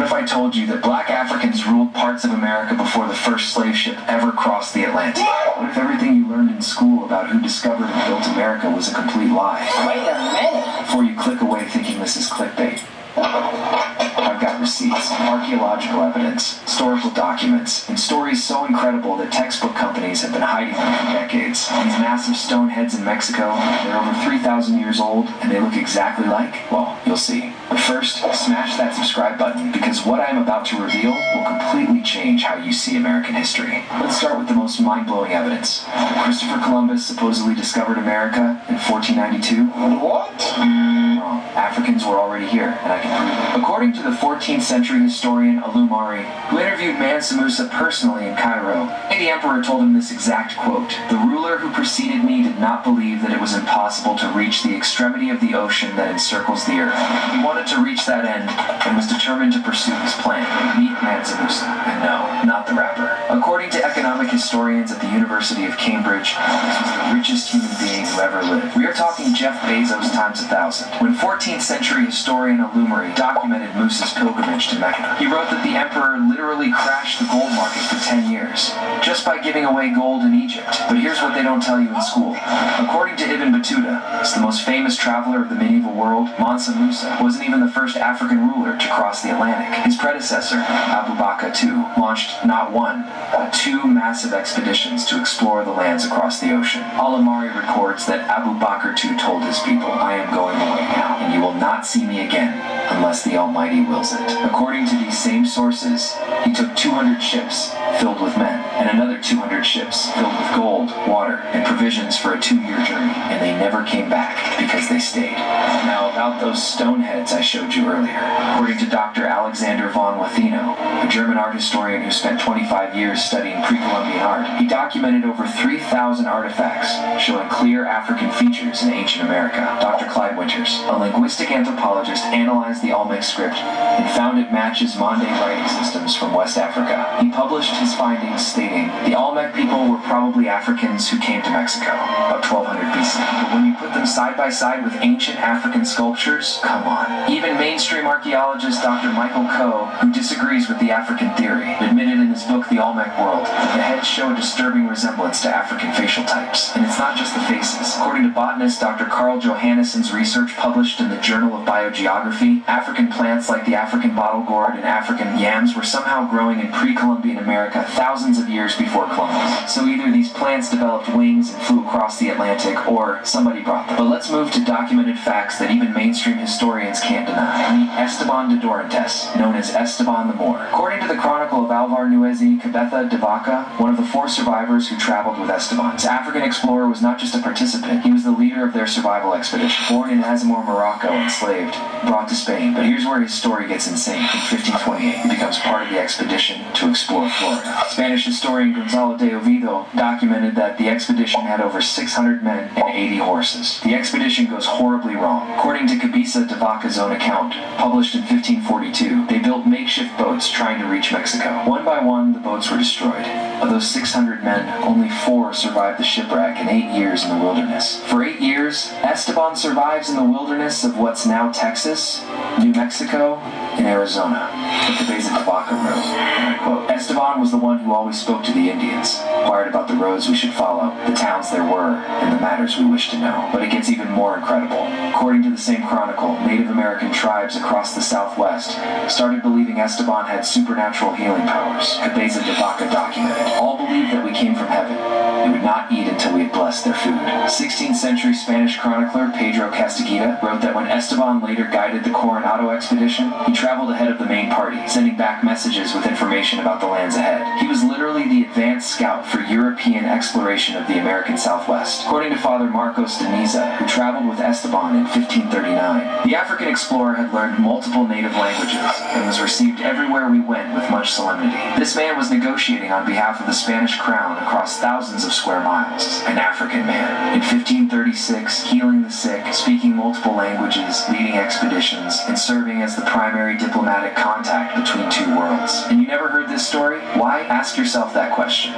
if I told you that black Africans ruled parts of America before the first slave ship ever crossed the Atlantic? What if everything you learned in school about who discovered and built America was a complete lie? Wait a minute. Before you click away thinking this is clickbait, I've got receipts, archaeological evidence, historical documents, and stories so incredible that textbook companies have been hiding them for decades. These massive stone heads in Mexico, they're over 3,000 years old, and they look exactly like, well, you'll see. But first, smash that subscribe button, because what I'm about to reveal will completely change how you see American history. Let's start with the most mind-blowing evidence. Christopher Columbus supposedly discovered America in 1492. What? Wrong. Africans were already here, and I can prove it. According to the 14th century historian Alumari, who interviewed Mansa Musa personally in Cairo, the emperor told him this exact quote: "The ruler who preceded me did not believe that it was impossible to reach the extremity of the ocean that encircles the earth. He wanted to reach that end and was determined to pursue his plan. Meet Mansa Musa." And no, not the rapper. According to economic historians at the University of Cambridge, this was the richest human being who ever lived. We are talking Jeff Bezos times 1,000. When 14th century historian Alumari documented Musa's pilgrimage to Mecca, he wrote that the emperor literally crashed the gold market for 10 years, just by giving away gold in Egypt. But here's what they don't tell you in school. According to Ibn Battuta, the most famous traveler of the medieval world, Mansa Musa wasn't even the first African ruler to cross the Atlantic. His predecessor, Abu Bakr II, launched not one, but two massive expeditions to explore the lands across the ocean. Al-Amari records that Abu Bakr II told his people, "I am going away now, and you will not see me again unless the Almighty wills it." According to these same sources, he took 200 ships filled with men, and another 200 ships filled with gold, water, and provisions for a 2-year journey, and they never came back because they stayed. Now, about those stone heads I showed you earlier. According to Dr. Alexander von Watheno, a German art historian who spent 25 years studying pre-Columbian art, he documented over 3,000 artifacts showing clear African features in ancient America. Dr. Clyde Winters, a linguistic anthropologist, analyzed the Olmec script and found it matches Mande writing systems from West Africa. He published his findings stating, the Olmec people were probably Africans who came to Mexico about 1200 BC. But when you put them side by side with ancient African sculptures, come on. Even mainstream archaeologist Dr. Michael Coe, who disagrees with the African theory, admitted in his book The Olmec World that the heads show a disturbing resemblance to African facial types. And it's not just the faces. According to botanist Dr. Carl Johannesson's research published in the Journal of Biogeography, African plants like the African bottle gourd and African yams were somehow growing in pre-Columbian America thousands of years before Columbus. So either these plants developed wings and flew across the Atlantic, or somebody brought them. But let's move to documented facts that even mainstream historians can't deny. Meet Esteban de Dorantes, known as Esteban the Moor. According to the Chronicle of Alvar Nuezi Cabeza de Vaca, one of the 4 survivors who traveled with Esteban, this African explorer was not just a participant, he was the leader of their survival expedition. Born in Azamor, Morocco, enslaved, brought to Spain. But here's where his story gets insane. In 1528, he becomes part of the expedition to explore Florida. Spanish historian Gonzalo de Oviedo documented that the expedition had over 600 men and 80 horses. The expedition goes horribly wrong. According to Cabeza de Vaca's own account, published in 1542, they built makeshift boats trying to reach Mexico. One by one, the boats were destroyed. Of those 600 men, only 4 survived the shipwreck in 8 years in the wilderness. For 8 years, Esteban survives in the wilderness of what's now Texas, New Mexico, and Arizona. The Cabeza de Vaca wrote, and I quote, "Esteban was the one who always spoke to the Indians, inquired about the roads we should follow, the towns there were, and the matters we wished to know." But it gets even more incredible. According to the same chronicle, Native American tribes across the Southwest started believing Esteban had supernatural healing powers. Cabeza de Vaca documented, "All believed that we came from heaven. We would not eat until we had blessed their food." 16th century Spanish chronicler Pedro Castaguita wrote that when Esteban later guided the Coronado expedition, he traveled ahead of the main party, sending back messages with information about the lands ahead. He was literally the advanced scout for European exploration of the American Southwest. According to Father Marcos de Niza, who traveled with Esteban in 1539, the African explorer had learned multiple native languages and was received everywhere we went with much solemnity. This man was negotiating on behalf of the Spanish crown across thousands of square miles. An African man. In 1536, healing the sick, speaking multiple languages, leading expeditions, and serving as the primary diplomatic contact between 2 worlds. And you never heard this story? Why? Ask yourself that question.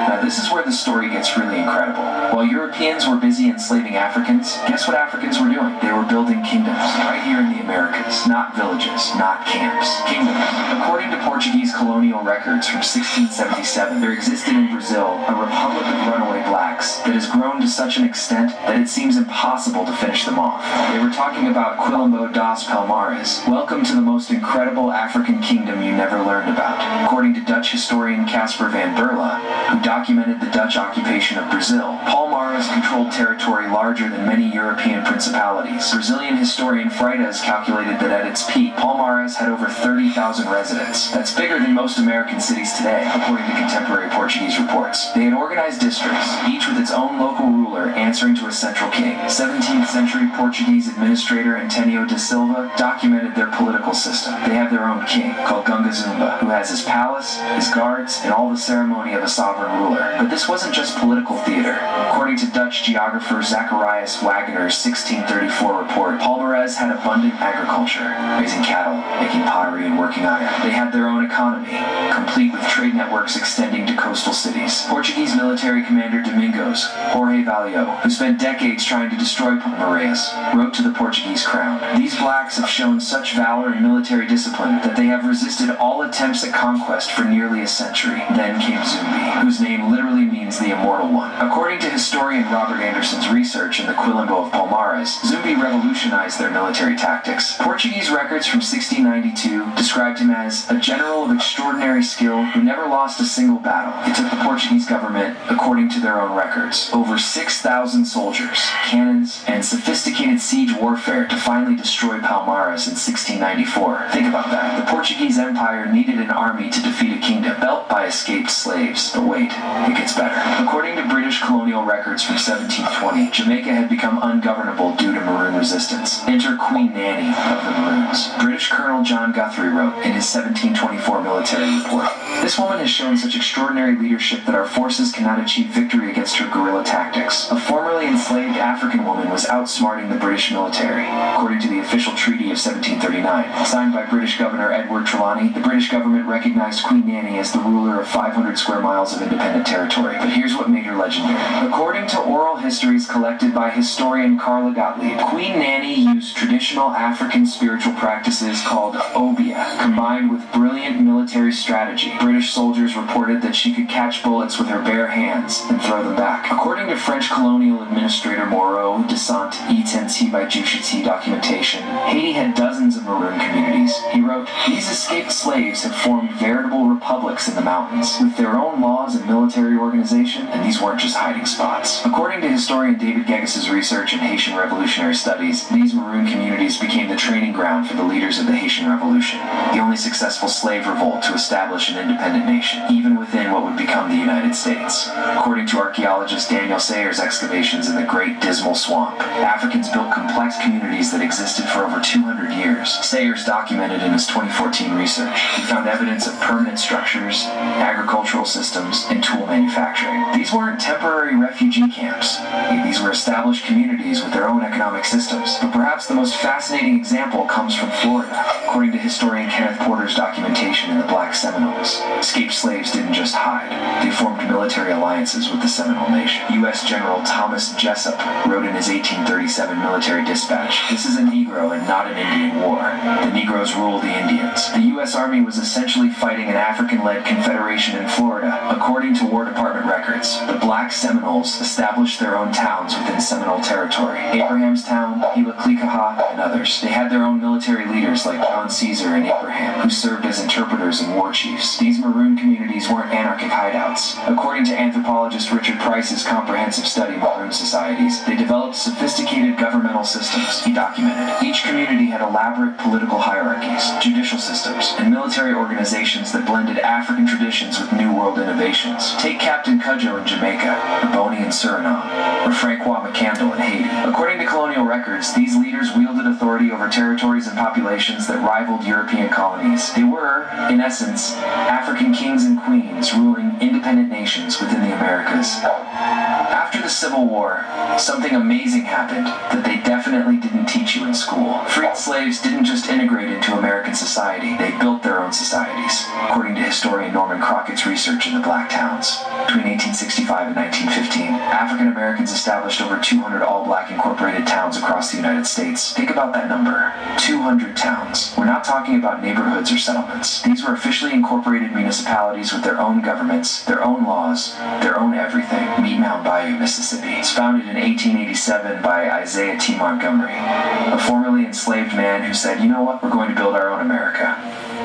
Now This is where the story gets really incredible. While Europeans were busy enslaving Africans, guess what Africans were doing? They were building kingdoms, right here in the Americas. Not villages, not camps. Kingdoms. According to Portuguese colonial records from 1677, there existed in Brazil a republic of runaway blacks that has grown to such an extent that it seems impossible to finish them off. They were talking about Quilombo das Palmares. Welcome to the most incredible African kingdom you never learned about. According to Dutch historian Caspar van Berla, who documented the Dutch occupation of Brazil, Palmares controlled territory larger than many European principalities. Brazilian historian Freitas calculated that at its peak, Palmares had over 30,000 residents. That's bigger than most American cities today, according to contemporary Portuguese reports. They had organized districts, each with its own local ruler answering to a central king. 17th century Portuguese administrator Antonio da Silva documented their political system. They have their own king, called Gunga Zumba, who has his palace, his guards, and all the ceremony of a sovereign ruler. But this wasn't just political theater. According to Dutch geographer Zacharias Wagner's 1634 report, Palmares had abundant agriculture, raising cattle, making pottery, and working iron. They had their own economy, complete with trade networks extending to coastal cities. Portuguese military commander Domingos Jorge Valio, who spent decades trying to destroy Palmares, wrote to the Portuguese crown, "These blacks have shown such valor and military discipline that they have resisted all attempts at conquest for nearly a century." Then came Zumbi, whose name literally means the immortal one. According to historian Robert Anderson's research in the Quilombo of Palmares, Zumbi revolutionized their military tactics. Portuguese records from 1692 described him as a general of extraordinary skill who never lost a single battle. It took the Portuguese government, according to their own records, over 6,000 soldiers, cannons, and sophisticated siege warfare to finally destroy Palmares in 1694. Think about that. The Portuguese Empire needed an army to defeat a kingdom built by escaped slaves. But wait, it gets better. According to British colonial records from 1720, Jamaica had become ungovernable due to Maroon resistance. Enter Queen Nanny of the Maroons. British Colonel John Guthrie wrote in his 1724 military report, "This woman has shown such extraordinary leadership that our forces cannot achieve victory against her guerrilla tactics. A formerly enslaved African woman was outsmarting the British military." According to the official treaty of 1739, signed by British Governor Edward Trelawney, the British government recognized Queen Nanny as the ruler of 500 square miles of independent territory. But here's what made her legendary. According to oral histories collected by historian Carla Gottlieb, Queen Nanny used traditional African spiritual practices called obia, combined with brilliant military strategy. British soldiers reported that she could catch bullets with her bare hands and throw them back. According to French colonial administrator Moreau de Saint-Étienne by Juchiti documentation, Haiti had dozens of Maroon communities. He wrote, "These escaped slaves have formed veritable republics in the mountains, with their own laws and military organization, and these weren't just hiding spots." According to historian David Geggis's research in Haitian revolutionary studies, these Maroon communities became the training ground for the leaders of the Haitian Revolution, the only successful slave revolt to establish an independent nation, even within what would become the United States. According to archaeologist Daniel Sayers' excavations in the Great Dismal Swamp, Africans built complex communities that existed for over 200 years. Sayers documented in his 2014 research. He found evidence of permanent structures, agricultural systems, and tool manufacturing. These weren't temporary refugee camps. These were established communities with their own economic systems. But perhaps the most fascinating example comes from Florida. According to historian Kenneth Porter's documentation in the Black Seminoles, escaped slaves didn't just hide. They formed military alliances with the Seminole Nation. U.S. General Thomas Jessup wrote in his 1837 military dispatch, "This is a Negro and not an Indian war. The Negroes rule the Indians." The U.S. Army was essentially fighting an African-led confederation in Florida. According to War Department records, the Black Seminoles established their own towns within Seminole territory. Abrahamstown, Iloklikaha, and others. They had their own military leaders like John Caesar and Abraham, who served as interpreters and war chiefs. These Maroon communities weren't anarchic hideouts. According to anthropologist Richard Price's comprehensive study of Maroon societies, they developed sophisticated governmental systems. He documented, each community had elaborate political hierarchies, judicial systems, and military organizations that blended African traditions with New World innovations. Take Captain Cudjoe in Jamaica, or Boney in Suriname, or Francois McCandle in Haiti. According to colonial records, these leaders wielded authority over territories and populations that rivaled European colonies. They were, in essence, African kings and queens ruling independent nations within the Americas. After the Civil War, something amazing happened that they definitely didn't teach you in school. Freed slaves didn't just integrate into American society, they built their own societies, according to historian Norman Crockett's research in the Black Towns. towns. Between 1865 and 1915, African Americans established over 200 all-black incorporated towns across the United States. Think about that number. 200 towns. We're not talking about neighborhoods or settlements. These were officially incorporated municipalities with their own governments, their own laws, their own everything. Meet Mound Bayou, Mississippi. It's founded in 1887 by Isaiah T. Montgomery, a formerly enslaved man who said, you know what, we're going to build our own America.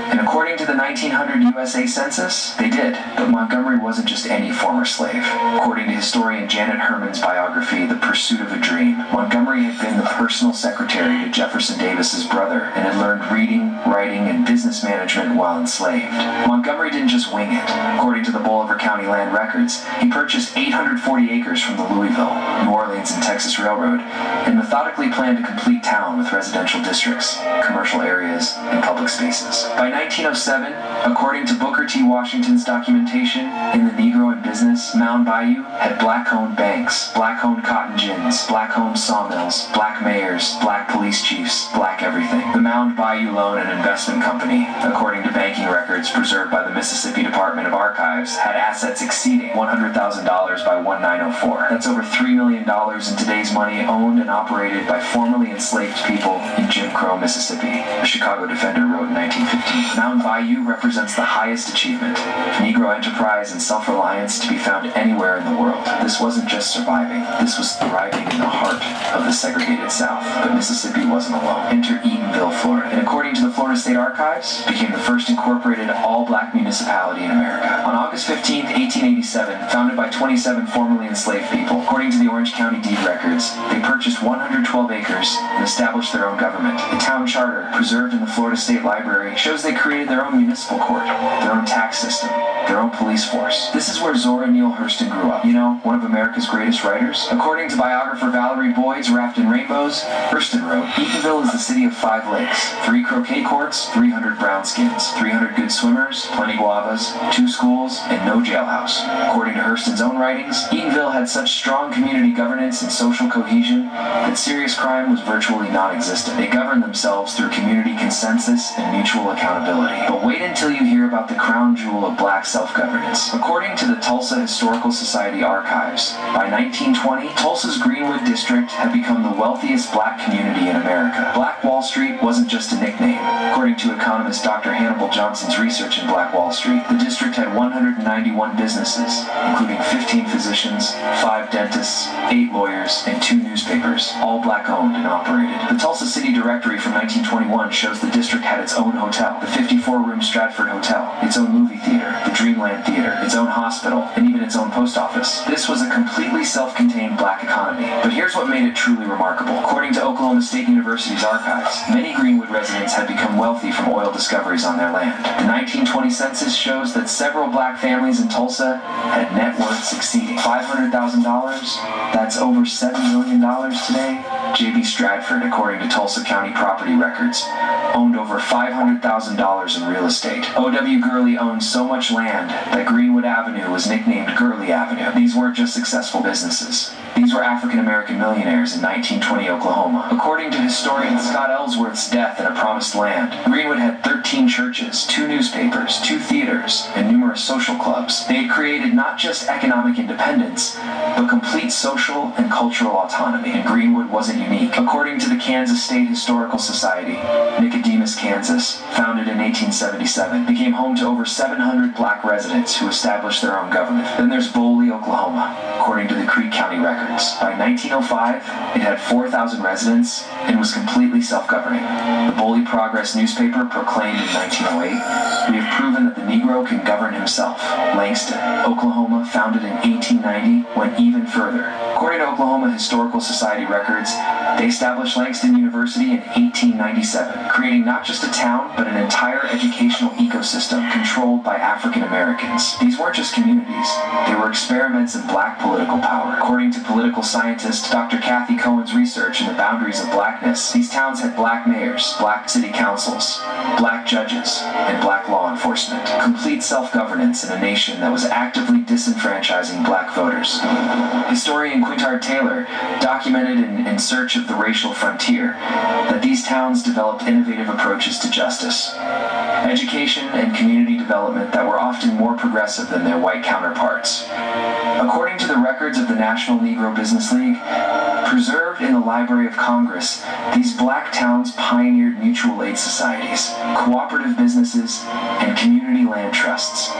And according to the 1900 USA Census, they did. But Montgomery wasn't just any former slave. According to historian Janet Herman's biography, The Pursuit of a Dream, Montgomery had been the personal secretary to Jefferson Davis's brother and had learned reading, writing, and business management while enslaved. Montgomery didn't just wing it. According to the Bolivar County Land Records, he purchased 840 acres from the Louisville, New Orleans, and Texas Railroad and methodically planned a complete town with residential districts, commercial areas, and public spaces. By 1907, according to Booker T. Washington's documentation in The Negro in Business, Mound Bayou had black-owned banks, black-owned cotton gins, black-owned sawmills, black mayors, black police chiefs, black everything. The Mound Bayou Loan and Investment Company, according to banking records preserved by the Mississippi Department of Archives, had assets exceeding $100,000 by 1904. That's over $3 million in today's money, owned and operated by formerly enslaved people in Jim Crow, Mississippi. A Chicago Defender wrote in 1915. Mound Bayou represents the highest achievement, Negro enterprise and self-reliance to be found anywhere in the world. This wasn't just surviving, this was thriving in the heart of the segregated South. But Mississippi wasn't alone. Enter Eatonville, Florida, and according to the Florida State Archives, became the first incorporated all-black municipality in America. On August 15, 1887, founded by 27 formerly enslaved people, according to the Orange County deed records, they purchased 112 acres and established their own government. The town charter, preserved in the Florida State Library, shows they created their own municipal court, their own tax system, their own police force. This is where Zora Neale Hurston grew up. You know, one of America's greatest writers. According to biographer Valerie Boyd's Wrapped in Rainbows, Hurston wrote, Eatonville is the city of 5 lakes, 3 croquet courts, 300 brown skins, 300 good swimmers, plenty guavas, 2 schools, and no jailhouse. According to Hurston's own writings, Eatonville had such strong community governance and social cohesion that serious crime was virtually non-existent. They governed themselves through community consensus and mutual accountability. But wait until you hear about the crown jewel of black self-governance. According to the Tulsa Historical Society archives, by 1920, Tulsa's Greenwood district had become the wealthiest black community in America. Black Wall Street wasn't just a nickname. According to economist Dr. Hannibal Johnson's research in Black Wall Street, the district had 191 businesses, including 15 physicians, 5 dentists, 8 lawyers, and 2 newspapers, all black-owned and operated. The Tulsa City Directory from 1921 shows the district had its own hotel, the 54-room Stratford Hotel, its own movie theater, the Dreamland Theater, its own hospital, and even its own post office. This was a completely self-contained black economy. But here's what made it truly remarkable. According to Oklahoma State University's archives, many Greenwood residents had become wealthy from oil discoveries on their land. The 1920 census shows that several black families in Tulsa had net worths exceeding $500,000. That's over $7 million today. J.B. Stratford, according to Tulsa County property records, owned over $500,000 in real estate. O.W. Gurley owned so much land that Greenwood Avenue was nicknamed Gurley Avenue. These weren't just successful businesses. These were African-American millionaires in 1920 Oklahoma. According to historian Scott Ellsworth's Death in a Promised Land, Greenwood had 13 churches, 2 newspapers, 2 theaters, and numerous social clubs. They had created not just economic independence, but complete social and cultural autonomy. And Greenwood wasn't unique. According to the Kansas State Historical Society, Nicodemus, Kansas, founded in 1877, became home to over 700 black residents who established their own government. Then there's Boley, Oklahoma, according to the Creek County records. By 1905, it had 4,000 residents and was completely self-governing. The Boley Progress newspaper proclaimed in 1908, "We have proven that the Negro can govern himself." Langston, Oklahoma, founded in 1890, went even further. According to Oklahoma Historical Society records, they established Langston University in 1897, creating not just a town, but an entire educational ecosystem controlled by African Americans. These weren't just communities, they were experiments in black political power. According to political scientist Dr. Kathy Cohen's research in the boundaries of blackness, these towns had black mayors, black city councils, black judges, and black law enforcement. Complete self-governance in a nation that was actively disenfranchising black voters. Historian Quintard Taylor documented in Search of the Racial Frontier that these towns developed innovative approaches to justice. education, and community development that were often more progressive than their white counterparts. According to the records of the National Negro Business League, preserved in the Library of Congress, these black towns pioneered mutual aid societies, cooperative businesses, and community land trusts,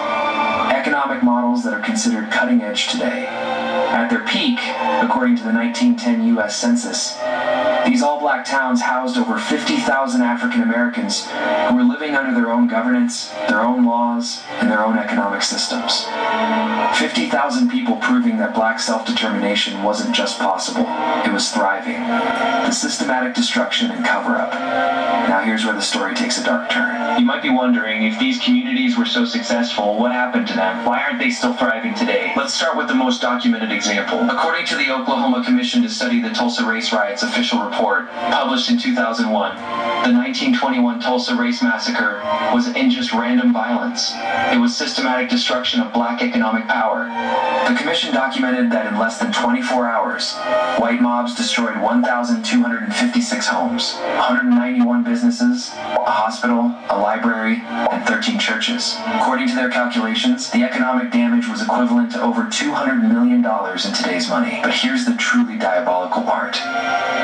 economic models that are considered cutting edge today. At their peak, according to the 1910 U.S. Census, these all-black towns housed over 50,000 African Americans who were living under their own governance, their own laws, and their own economic systems. 50,000 people proving that black self-determination wasn't just possible, it was thriving. The systematic destruction and cover-up. Now here's where the story takes a dark turn. You might be wondering, if these communities were so successful, what happened to them? Why aren't they still thriving today? Let's start with the most documented example. According to the Oklahoma Commission to Study the Tulsa Race Riots official report, published in 2001, the 1921 Tulsa Race Massacre wasn't just random violence. It was systematic destruction of black economic power. The commission documented that in less than 24 hours, white mobs destroyed 1,256 homes, 191 businesses, a hospital, a library, and 13 churches. According to their calculations, the economic damage was equivalent to over $200 million in today's money. But here's the truly diabolical part.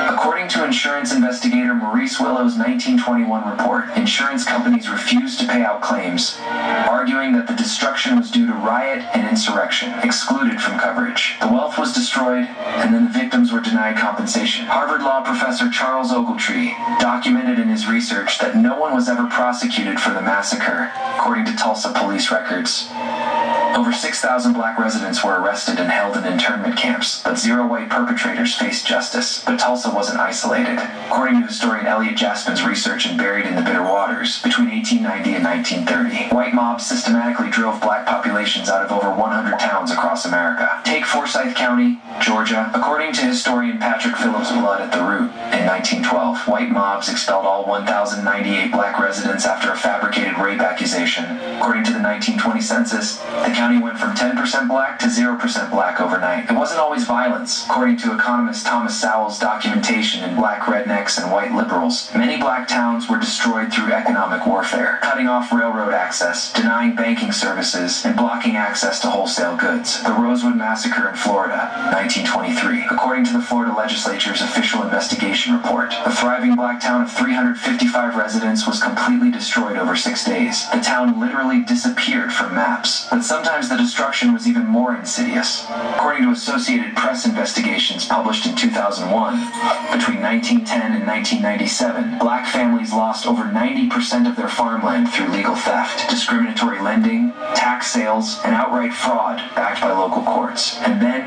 According to insurance investigator Maurice Willow's 1921 report, insurance companies refused to pay out claims, arguing that the destruction was due to riot and insurrection, excluded from coverage. The wealth was destroyed, and then the victims were denied compensation. Harvard law professor Charles Ogletree documented in his research that no one was ever prosecuted for the massacre, according to Tulsa police records. Over 6,000 black residents were arrested and held in internment camps, but 0 white perpetrators faced justice. But Tulsa wasn't isolated. According to historian Elliot Jaspin's research in Buried in the Bitter Waters, between 1890 and 1930, white mobs systematically drove black populations out of over 100 towns across America. Take Forsyth County, Georgia. According to historian Patrick Phillips Blood at the Root, in 1912, white mobs expelled all 1,098 black residents after a fabricated rape accusation. According to the 1920 census, the county went from 10% black to 0% black overnight. It wasn't always violence. According to economist Thomas Sowell's documentation in Black Rednecks and White Liberals, many black towns were destroyed through economic warfare, cutting off railroad access, denying banking services, and blocking access to wholesale goods. The Rosewood Massacre in Florida, 1923. According to the Florida legislature's official investigation report, a thriving black town of 355 residents was completely destroyed over 6 days. The town literally disappeared from maps. But sometimes the destruction was even more insidious. According to Associated Press investigations published in 2001, between 1910 and 1997, black families lost over 90% of their farmland through legal theft, discriminatory lending, tax sales, and outright fraud backed by local courts. And then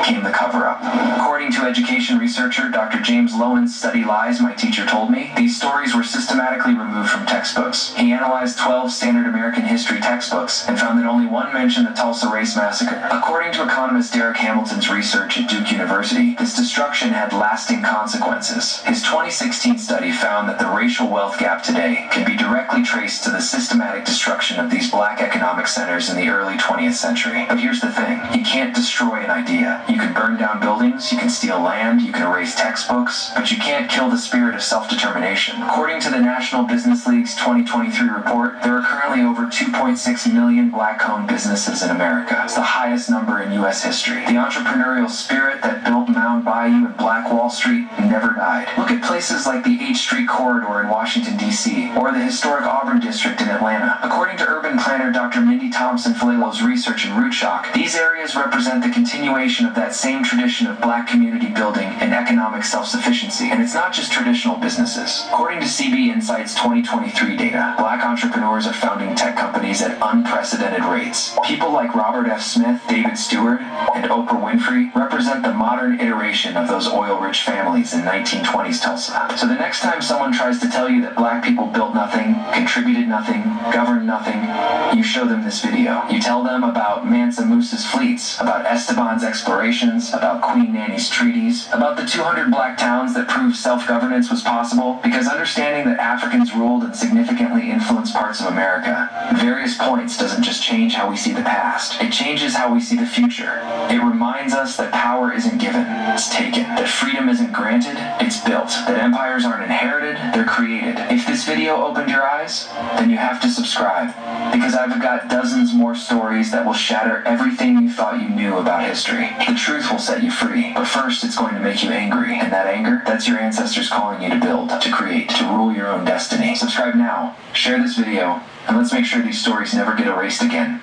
came the cover-up. According to education researcher Dr. James Lowen's study Lies My Teacher Told Me, these stories were systematically removed from textbooks. He analyzed 12 standard American history textbooks and found that only one mentioned the Tulsa Race Massacre. According to economist Derek Hamilton's research at Duke University, this destruction had lasting consequences. His 2016 study found that the racial wealth gap today can be directly traced to the systematic destruction of these black economic centers in the early 20th century. But here's the thing, you can't destroy an idea. You can burn down buildings, you can steal land, you can erase textbooks, but you can't kill the spirit of self-determination. According to the National Business League's 2023 report, there are currently over 2.6 million black-owned businesses in America. It's the highest number in U.S. history. The entrepreneurial spirit that built Mound Bayou and Black Wall Street never died. Look at places like the H Street Corridor in Washington, D.C., or the historic Auburn District in Atlanta. According to urban planner Dr. Mindy Thompson-Falilo's research in Root Shock, these areas represent the continuation of that same tradition of black community building and economic self-sufficiency. And it's not just traditional businesses. According to CB Insight's 2023 data, black entrepreneurs are founding tech companies at unprecedented rates. People like Robert F. Smith, David Stewart, and Oprah Winfrey represent the modern iteration of those oil-rich families in 1920s Tulsa. So the next time someone tries to tell you that black people built nothing, contributed nothing, governed nothing, you show them this video. You tell them about Mansa Musa's fleets, about Esteban's explorations, about Queen Nanny's treaties, about the 200 black towns that proved prove self-governance was possible because understanding that Africans ruled and significantly influenced parts of America at various points doesn't just change how we see the past, it changes how we see the future. It reminds us that power isn't given, it's taken. That freedom isn't granted, it's built. That empires aren't inherited, they're created. If this video opened your eyes, then you have to subscribe, because I've got dozens more stories that will shatter everything you thought you knew about history. The truth will set you free, but first it's going to make you angry, and that anger, that's your ancestors calling you to build, to create, to rule your own destiny. Subscribe now, share this video, and let's make sure these stories never get erased again.